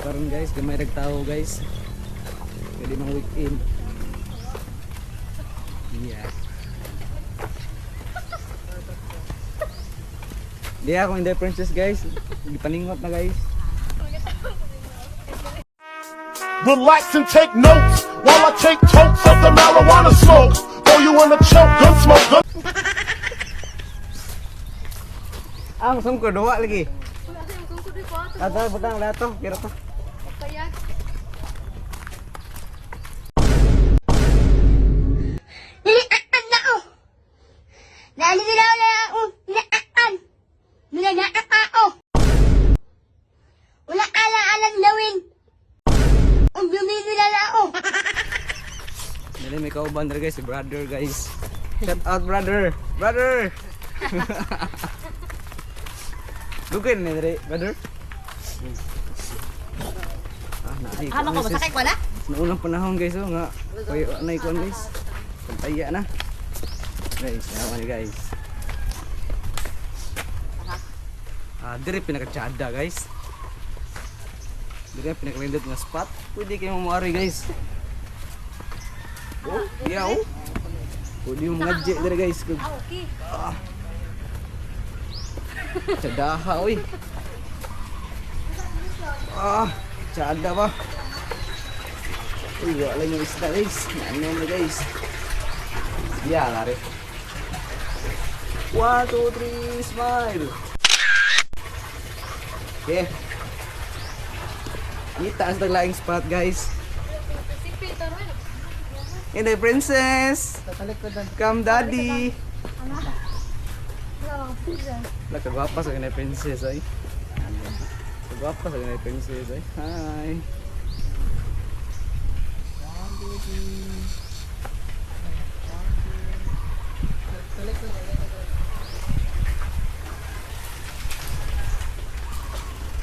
karon guys, gamay rag tao guys. Pwede mang weekend. Yeah. Di ako hindi princess guys. Gipaningot na guys. Relax and take notes while I take totes of the marijuana smoke. Throw you in a choke, gun smoke, gun. Ang sungko dua lagi. Wala sa yung tungkod ko ato. Ato butang lato, kira to. Kaya Nilaan na ako. Nalililaw na ako. Nilaan. Nilaan ako. Wala ala-alang lawin. Ang bumibila na ako. Dali may kauban dere guys, si brother guys. Shout out brother. Brother. Dukin ni dere, brother. Ano ko, masakay ko na? Naunang panahon guys, oh nga. Kayo anay ko guys. Pantaya na. Guys, naman guys. Dire pinaka-tsada guys. Dire pinaka-lindot nga spot. Pwede kayo mamuari guys. Oh, yeah oh. Pwede yung mga jet dire guys. okay. Tsadaha oy. Tsada ba? Uy, wala yung isda guys. Ano na guys. Yeah, lari. 1, 2, 3, smile. Okay. Kita ang taglaing spot guys. Sipil to ron. Hindi, princess. Come daddy. Hello, Susan. Wala, kagwapa sa ganay princess ay. Kagwapa sa ganay princess ay. Hi.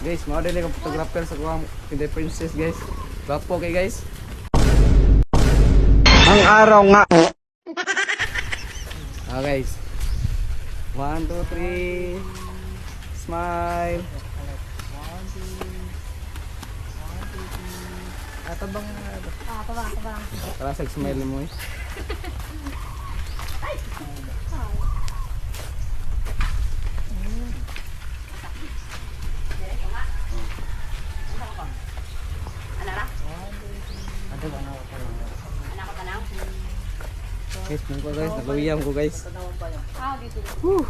Guys, mga dali kang photographer sa kuha kay princess guys. Gwapo kay guys. Ang araw nga. Guys. 1, 2, 3. Smile. Atabang Tabang. para sa smile mo eh. Guys, ko guys, naguyam ko guys. Ah, dito. Woo.